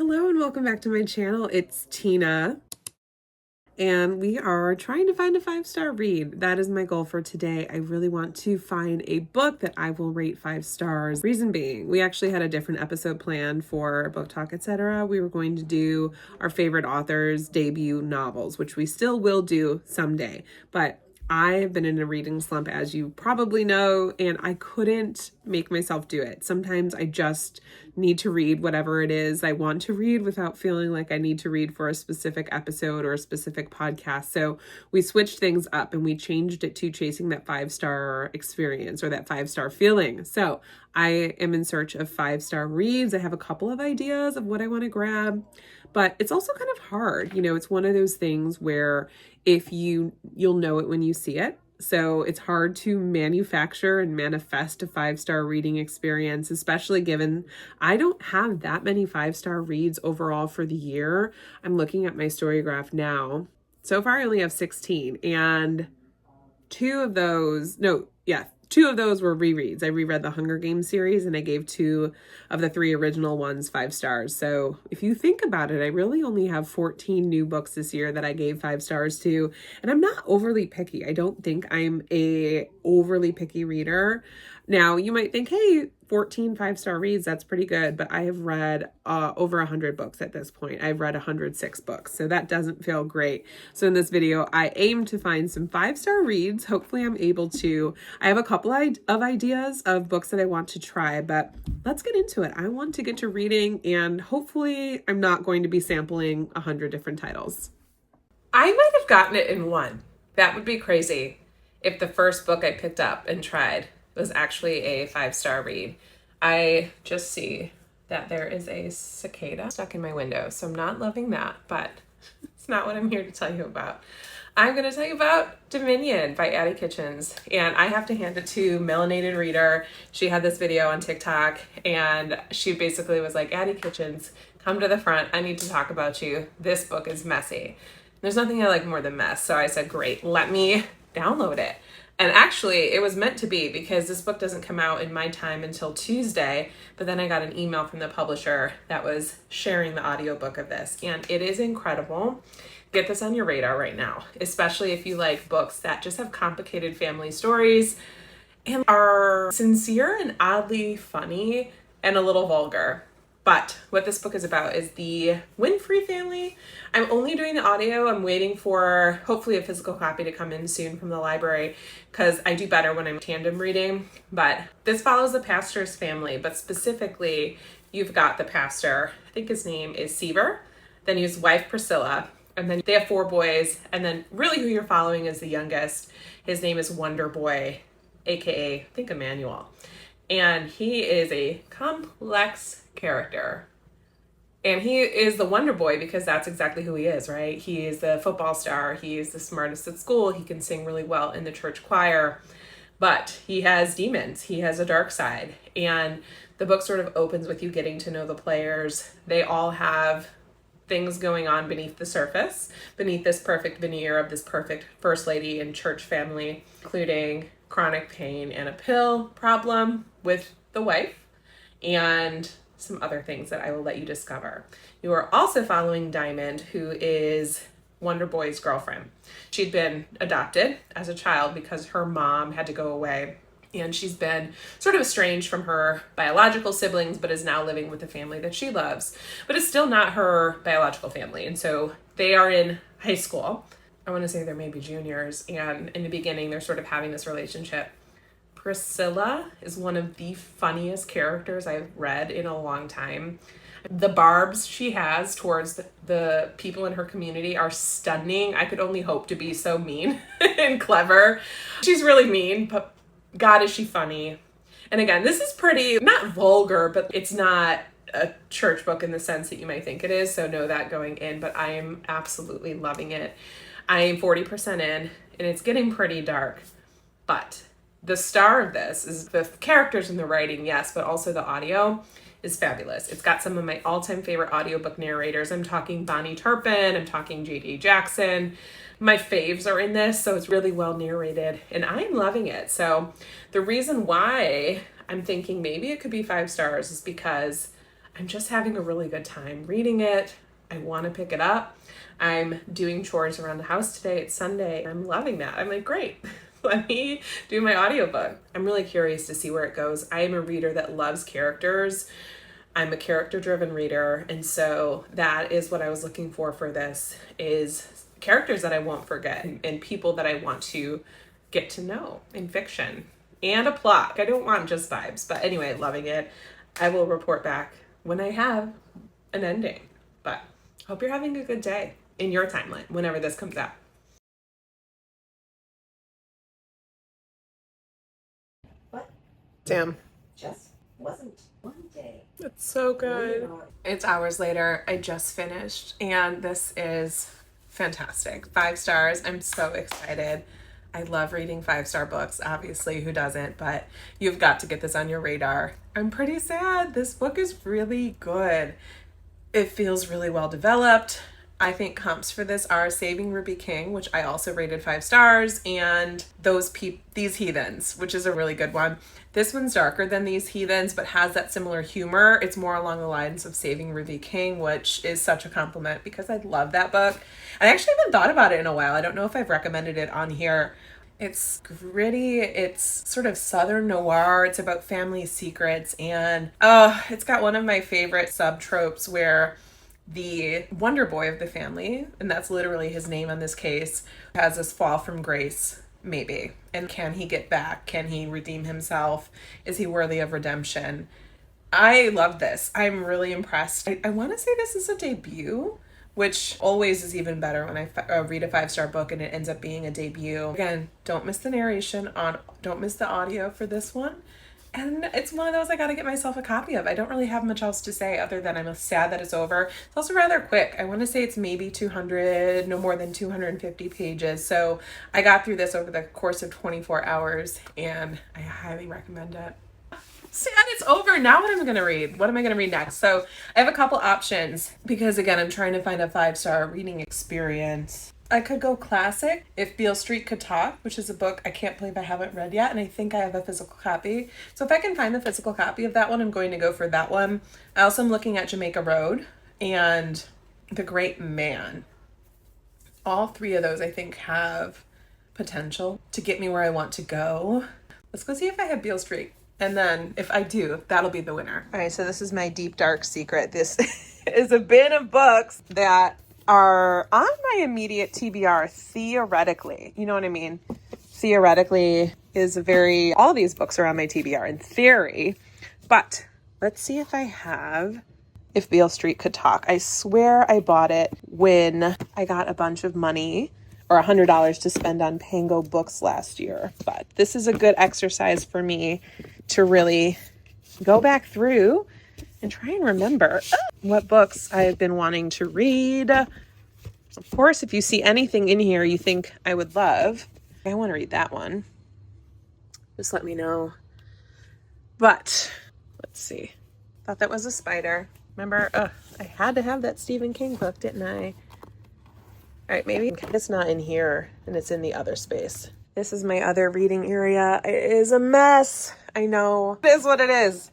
Hello and welcome back to my channel. It's Tina and we are trying to find a 5-star read. That is my goal for today. I really want to find a book that I will rate 5 stars. Reason being, we actually had a different episode planned for Book Talk, etc. We were going to do our favorite authors' debut novels, which we still will do someday. But I've been in a reading slump, as you probably know, and I couldn't make myself do it. Sometimes I just need to read whatever it is I want to read without feeling like I need to read for a specific episode or a specific podcast. So we switched things up and we changed it to chasing that 5-star experience or that 5-star feeling. So I am in search of 5-star reads. I have a couple of ideas of what I want to grab, but it's also kind of hard. You know, it's one of those things where if you'll know it when you see it. So it's hard to manufacture and manifest a 5-star reading experience, especially given I don't have that many 5-star reads overall for the year. I'm looking at my story graph now. So far I only have 16, and two of those were rereads. I reread the Hunger Games series and I gave 2 of the 3 original ones 5 stars. So if you think about it, I really only have 14 new books this year that I gave 5 stars to. And I'm not overly picky. I don't think I'm a overly picky reader. Now you might think, hey, 14 5-star reads, that's pretty good. But I have read over 100 books at this point. I've read 106 books. So that doesn't feel great. So in this video, I aim to find some 5-star reads. Hopefully I'm able to. I have a couple of ideas of books that I want to try, but let's get into it. I want to get to reading, and hopefully I'm not going to be sampling 100 different titles. I might have gotten it in one. That would be crazy if the first book I picked up and tried was actually a 5-star read. I just see that there is a cicada stuck in my window, so I'm not loving that, but it's not what I'm here to tell you about. I'm going to tell you about Dominion by Addie Citchens, and I have to hand it to Melanated Reader. She had this video on TikTok, and she basically was like, Addie Citchens, come to the front. I need to talk about you. This book is messy. There's nothing I like more than mess, so I said, great, let me download it. And actually, it was meant to be, because this book doesn't come out in my time until Tuesday, but then I got an email from the publisher that was sharing the audiobook of this, and it is incredible. Get this on your radar right now, especially if you like books that just have complicated family stories and are sincere and oddly funny and a little vulgar. But what this book is about is the Winfrey family. I'm only doing the audio. I'm waiting for hopefully a physical copy to come in soon from the library, because I do better when I'm tandem reading. But this follows the pastor's family, but specifically you've got the pastor, I think his name is Seaver, then his wife Priscilla, and then they have 4 boys, and then really who you're following is the youngest. His name is Wonder Boy, aka I think Emmanuel. And he is a complex character. And he is the Wonder Boy because that's exactly who he is, right? He is the football star. He is the smartest at school. He can sing really well in the church choir. But he has demons. He has a dark side. And the book sort of opens with you getting to know the players. They all have things going on beneath the surface, beneath this perfect veneer of this perfect first lady and church family, including chronic pain and a pill problem with the wife, and some other things that I will let you discover. You are also following Diamond, who is Wonder Boy's girlfriend. She'd been adopted as a child because her mom had to go away, and she's been sort of estranged from her biological siblings, but is now living with the family that she loves. But it's still not her biological family. And so they are in high school. I want to say they're maybe juniors. And in the beginning, they're sort of having this relationship. Priscilla is one of the funniest characters I've read in a long time. The barbs she has towards the people in her community are stunning. I could only hope to be so mean and clever. She's really mean, but God, is she funny. And again, this is pretty, not vulgar, but it's not a church book in the sense that you might think it is. So know that going in, but I am absolutely loving it. I am 40% in, and it's getting pretty dark. But the star of this is the characters and the writing, yes, but also the audio is fabulous. It's got some of my all-time favorite audiobook narrators. I'm talking Bonnie Turpin, I'm talking J.D. Jackson. My faves are in this, so it's really well narrated, and I'm loving it. So the reason why I'm thinking maybe it could be 5 stars is because I'm just having a really good time reading it. I want to pick it up. I'm doing chores around the house today. It's Sunday. I'm loving that. I'm like, great. Let me do my audiobook. I'm really curious to see where it goes. I am a reader that loves characters. I'm a character-driven reader, and so that is what I was looking for this, is characters that I won't forget and people that I want to get to know in fiction, and a plot. I don't want just vibes, but anyway, loving it. I will report back when I have an ending, but hope you're having a good day in your timeline whenever this comes out. But Damn. just wasn't one day. It's so good. It's hours later. I just finished, and this is fantastic. 5 stars. I'm so excited. I love reading 5-star books, obviously, who doesn't, but you've got to get this on your radar. I'm pretty sad. This book is really good. It feels really well developed. I think comps for this are Saving Ruby King, which I also rated 5 stars, and These Heathens, which is a really good one. This one's darker than These Heathens, but has that similar humor. It's more along the lines of Saving Ruby King, which is such a compliment because I love that book. I actually haven't thought about it in a while. I don't know if I've recommended it on here. It's gritty, it's sort of Southern noir, it's about family secrets, and it's got one of my favorite subtropes where the wonder boy of the family, and that's literally his name on this case, has this fall from grace, maybe. And can he get back? Can he redeem himself? Is he worthy of redemption? I love this. I'm really impressed. I want to say this is a debut, which always is even better when I read a 5-star book and it ends up being a debut. Again, don't miss the narration don't miss the audio for this one. And it's one of those I got to get myself a copy of. I don't really have much else to say other than I'm sad that it's over. It's also rather quick. I want to say it's maybe 200, no more than 250 pages. So I got through this over the course of 24 hours and I highly recommend it. Sad it's over. Now what am I going to read? What am I going to read next? So I have a couple options because, again, I'm trying to find a 5-star reading experience. I could go classic, If Beale Street Could Talk, which is a book I can't believe I haven't read yet, and I think I have a physical copy. So if I can find the physical copy of that one, I'm going to go for that one. I also am looking at Jamaica Road and The Great Man. All 3 of those I think have potential to get me where I want to go. Let's go see if I have Beale Street. And then if I do, that'll be the winner. All right, so this is my deep, dark secret. This is a bin of books that are on my immediate TBR, theoretically. You know what I mean? Theoretically is all these books are on my TBR in theory. But let's see if I have If Beale Street Could Talk. I swear I bought it when I got a bunch of money or $100 to spend on Pango books last year. But this is a good exercise for me to really go back through and try and remember what books I've been wanting to read. Of course, if you see anything in here you think I would love, I want to read that one. Just let me know. But let's see. Thought that was a spider. Remember, I had to have that Stephen King book, didn't I? All right, maybe it's not in here and it's in the other space. This is my other reading area. It is a mess. I know. It is what it is.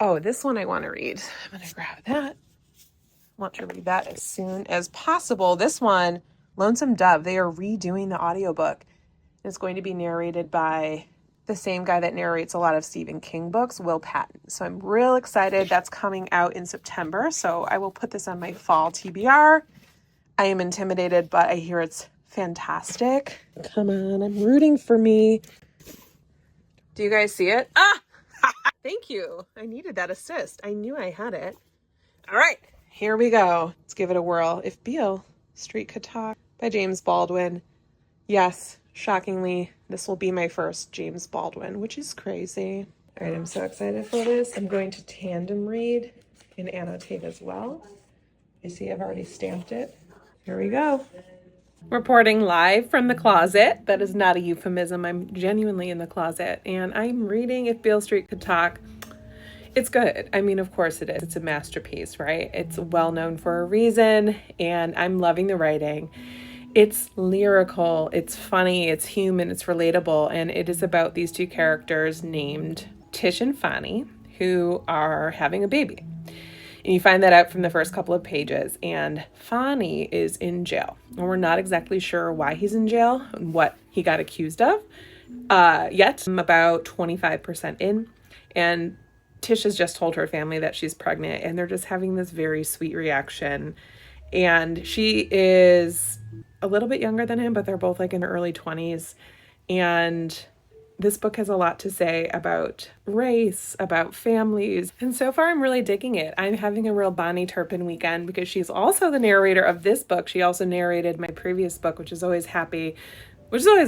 Oh, this one I want to read. I'm going to grab that. I want to read that as soon as possible. This one, Lonesome Dove, they are redoing the audiobook. It's going to be narrated by the same guy that narrates a lot of Stephen King books, Will Patton. So I'm real excited. That's coming out in September. So I will put this on my fall TBR. I am intimidated, but I hear it's fantastic. Come on, I'm rooting for me. Do you guys see it? Thank you. I needed that assist. I knew I had it. All right, here we go. Let's give it a whirl. If Beale Street Could Talk by James Baldwin. Yes, shockingly, this will be my first James Baldwin, which is crazy. All right, I'm so excited for this. I'm going to tandem read and annotate as well. You see, I've already stamped it. Here we go. Reporting live from the closet. That is not a euphemism. I'm genuinely in the closet. And I'm reading If Beale Street Could Talk. It's good. I mean, of course it is. It's a masterpiece, right? It's well known for a reason. And I'm loving the writing. It's lyrical. It's funny. It's human. It's relatable. And it is about these 2 characters named Tish and Fanny, who are having a baby. And you find that out from the first couple of pages. And Fanny is in jail. And we're not exactly sure why he's in jail and what he got accused of yet. I'm about 25% in. And Tish has just told her family that she's pregnant. And they're just having this very sweet reaction. And she is a little bit younger than him, but they're both like in their early 20s. And this book has a lot to say about race, about families. And so far, I'm really digging it. I'm having a real Bonnie Turpin weekend because she's also the narrator of this book. She also narrated my previous book, which is always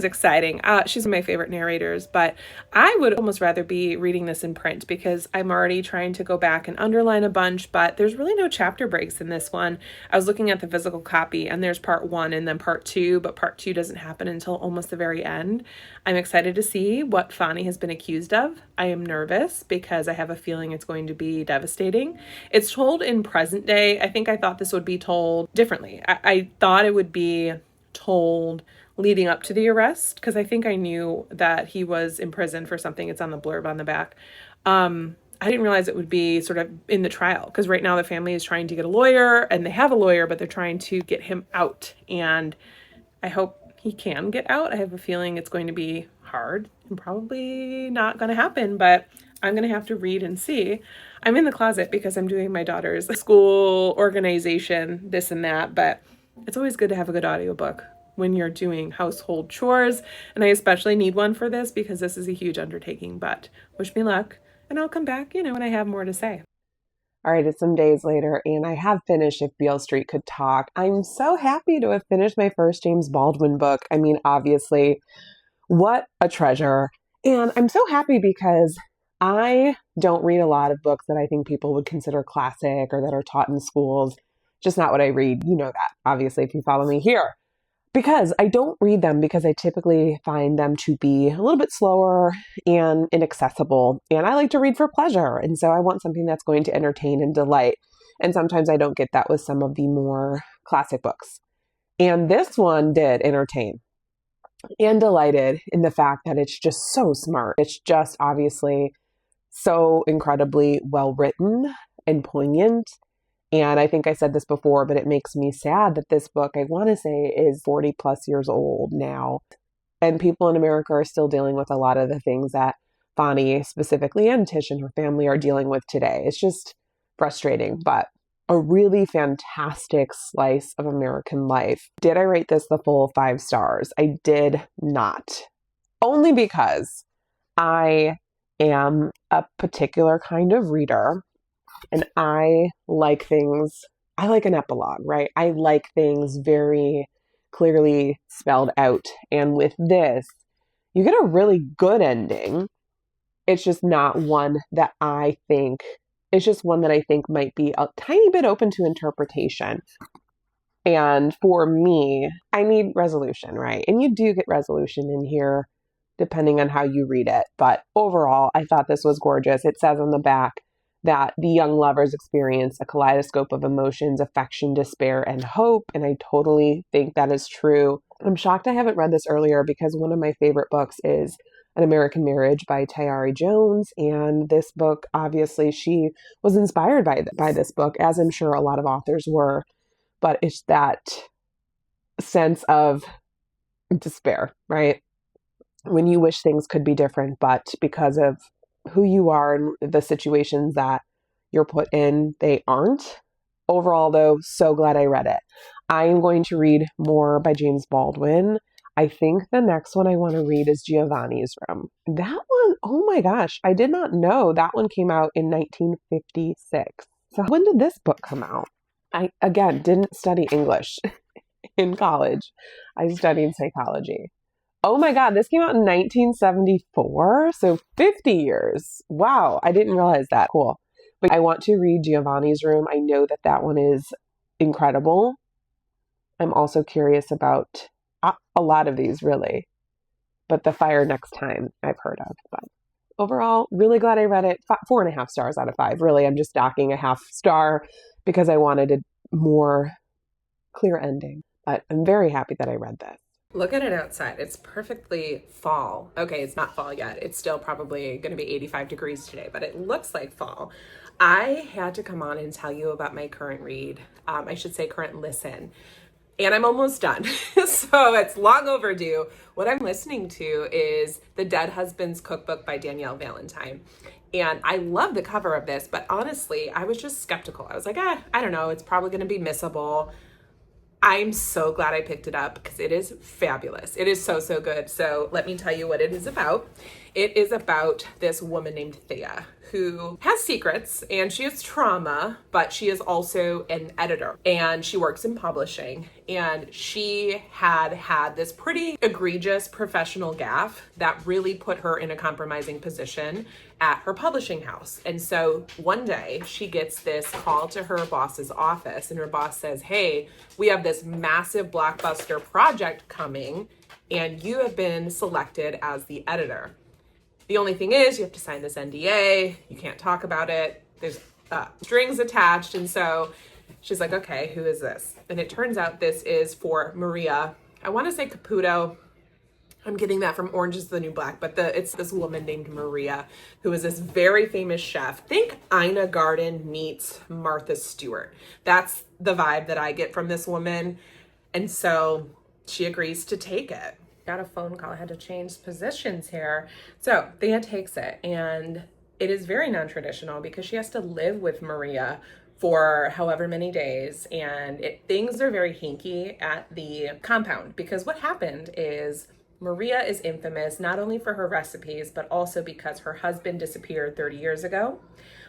exciting. She's one of my favorite narrators, but I would almost rather be reading this in print because I'm already trying to go back and underline a bunch, but there's really no chapter breaks in this one. I was looking at the physical copy and there's part 1 and then part 2, but part 2 doesn't happen until almost the very end. I'm excited to see what Fanny has been accused of. I am nervous because I have a feeling it's going to be devastating. It's told in present day. I think I thought this would be told differently. I thought it would be told leading up to the arrest, because I think I knew that he was in prison for something. It's on the blurb on the back. I didn't realize it would be sort of in the trial, because right now the family is trying to get a lawyer, and they have a lawyer, but they're trying to get him out. And I hope he can get out. I have a feeling it's going to be hard and probably not going to happen, but I'm going to have to read and see. I'm in the closet because I'm doing my daughter's school organization, this and that, but it's always good to have a good audiobook when you're doing household chores. And I especially need one for this because this is a huge undertaking, but wish me luck and I'll come back, when I have more to say. All right, it's some days later and I have finished If Beale Street Could Talk. I'm so happy to have finished my first James Baldwin book. I mean, obviously, what a treasure. And I'm so happy because I don't read a lot of books that I think people would consider classic or that are taught in schools. Just not what I read. You know that, obviously, if you follow me here. Because I don't read them because I typically find them to be a little bit slower and inaccessible. And I like to read for pleasure. And so I want something that's going to entertain and delight. And sometimes I don't get that with some of the more classic books. And this one did entertain and delighted in the fact that it's just so smart. It's just obviously so incredibly well written and poignant. And I think I said this before, but it makes me sad that this book, I want to say, is 40 plus years old now. And people in America are still dealing with a lot of the things that Fanny specifically and Tish and her family are dealing with today. It's just frustrating, but a really fantastic slice of American life. Did I rate this the full 5 stars? I did not. Only because I am a particular kind of reader. And I like an epilogue, right? I like things very clearly spelled out. And with this, you get a really good ending. It's just not one that I think, might be a tiny bit open to interpretation. And for me, I need resolution, right? And you do get resolution in here, depending on how you read it. But overall, I thought this was gorgeous. It says on the back that the young lovers experience a kaleidoscope of emotions, affection, despair, and hope. And I totally think that is true. I'm shocked I haven't read this earlier because one of my favorite books is An American Marriage by Tayari Jones. And this book, obviously, she was inspired by this book, as I'm sure a lot of authors were. But it's that sense of despair, right? When you wish things could be different, but because of who you are and the situations that you're put in, they aren't. Overall, though, so glad I read it. I am going to read more by James Baldwin. I think the next one I want to read is Giovanni's Room. That one, oh my gosh, I did not know that one came out in 1956. So when did this book come out? I, again, didn't study English in college. I studied psychology. Oh my God, this came out in 1974, so 50 years. Wow, I didn't realize that. Cool. But I want to read Giovanni's Room. I know that one is incredible. I'm also curious about a lot of these, really. But The Fire Next Time I've heard of. But overall, really glad I read it. 4.5 stars out of 5. Really, I'm just docking a half star because I wanted a more clear ending. But I'm very happy that I read this. Look at it outside. It's perfectly fall. Okay, it's not fall yet. It's still probably going to be 85 degrees today, but it looks like fall. I had to come on and tell you about my current read. I should say current listen. And I'm almost done. So it's long overdue. What I'm listening to is The Dead Husband's Cookbook by Danielle Valentine. And I love the cover of this, but honestly, I was just skeptical. I was like, I don't know. It's probably going to be missable. I'm so glad I picked it up because it is fabulous. It is so, so good. So let me tell you what it is about. It is about this woman named Thea who has secrets and she has trauma, but she is also an editor and she works in publishing. And she had this pretty egregious professional gaffe that really put her in a compromising position at her publishing house. And so one day she gets this call to her boss's office and her boss says, hey, we have this massive blockbuster project coming and you have been selected as the editor. The only thing is you have to sign this NDA. You can't talk about it. There's strings attached. And so she's like, okay, who is this? And it turns out this is for Maria. I want to say Caputo. I'm getting that from Orange is the New Black, but it's this woman named Maria, who is this very famous chef. Think Ina Garten meets Martha Stewart. That's the vibe that I get from this woman. And so she agrees to take it. Got a phone call. I had to change positions here. So Thea takes it, and it is very non-traditional because she has to live with Maria for however many days, and things are very hinky at the compound because what happened is Maria is infamous not only for her recipes, but also because her husband disappeared 30 years ago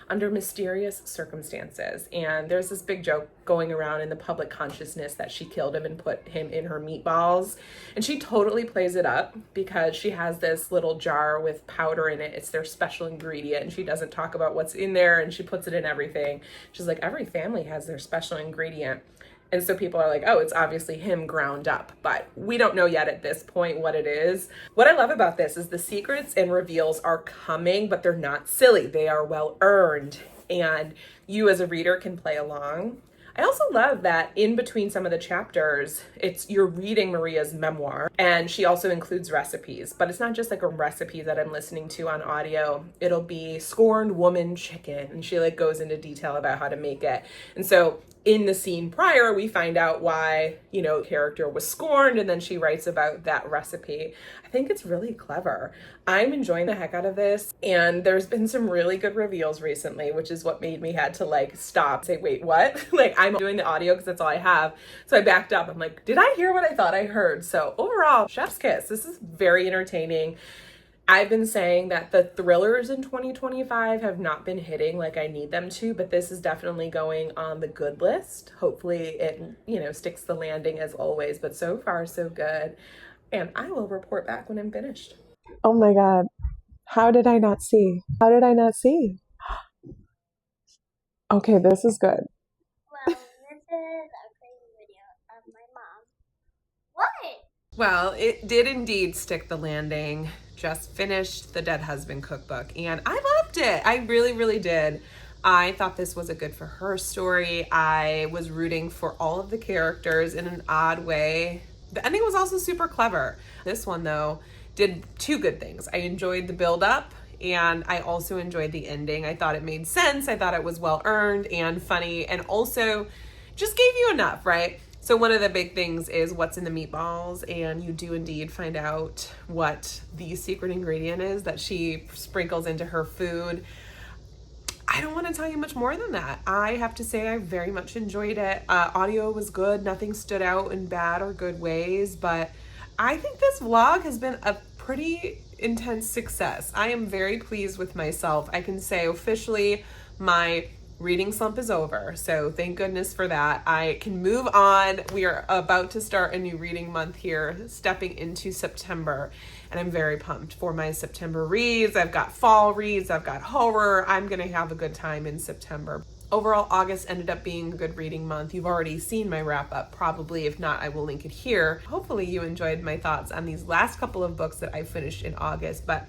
under mysterious circumstances. And there's this big joke going around in the public consciousness that she killed him and put him in her meatballs. And she totally plays it up because she has this little jar with powder in it. It's their special ingredient. And she doesn't talk about what's in there and she puts it in everything. She's like, every family has their special ingredient. And so people are like, oh, it's obviously him ground up, but we don't know yet at this point what it is. What I love about this is the secrets and reveals are coming, but they're not silly. They are well earned, and you as a reader can play along. I also love that in between some of the chapters, you're reading Maria's memoir, and she also includes recipes, but it's not just like a recipe that I'm listening to on audio. It'll be scorned woman chicken, and she like goes into detail about how to make it. And so in the scene prior, we find out why, character was scorned, and then she writes about that recipe. I think it's really clever. I'm enjoying the heck out of this, and there's been some really good reveals recently, which is what made me had to stop, say, wait, what? I'm doing the audio because that's all I have. So I backed up. I'm like, did I hear what I thought I heard? So overall, chef's kiss. This is very entertaining. I've been saying that the thrillers in 2025 have not been hitting like I need them to, but this is definitely going on the good list. Hopefully it, sticks the landing as always, but so far so good. And I will report back when I'm finished. Oh my God. How did I not see? How did I not see? Okay, this is good. Well, this is a crazy video of my mom. What? Well, it did indeed stick the landing. Just finished The Dead Husband Cookbook, and I loved it. I really, really did. I thought this was a good for her story. I was rooting for all of the characters in an odd way. The ending was also super clever. This one, though, did two good things. I enjoyed the build-up, and I also enjoyed the ending. I thought it made sense. I thought it was well-earned and funny, and also just gave you enough, right? So one of the big things is what's in the meatballs, and you do indeed find out what the secret ingredient is that she sprinkles into her food. I don't want to tell you much more than that. I have to say I very much enjoyed it. Audio was good. Nothing stood out in bad or good ways, but I think this vlog has been a pretty intense success. I am very pleased with myself. I can say officially my reading slump is over, so thank goodness for that. I can move on. We are about to start a new reading month here, stepping into September, and I'm very pumped for my September reads. I've got fall reads, I've got horror. I'm gonna have a good time in September. Overall, August ended up being a good reading month. You've already seen my wrap up, probably. If not, I will link it here. Hopefully you enjoyed my thoughts on these last couple of books that I finished in August, but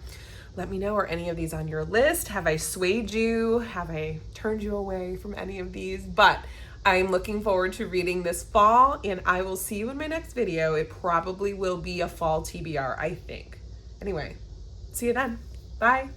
let me know, are any of these on your list? Have I swayed you? Have I turned you away from any of these? But I'm looking forward to reading this fall, and I will see you in my next video. It probably will be a fall TBR, I think. Anyway, see you then. Bye.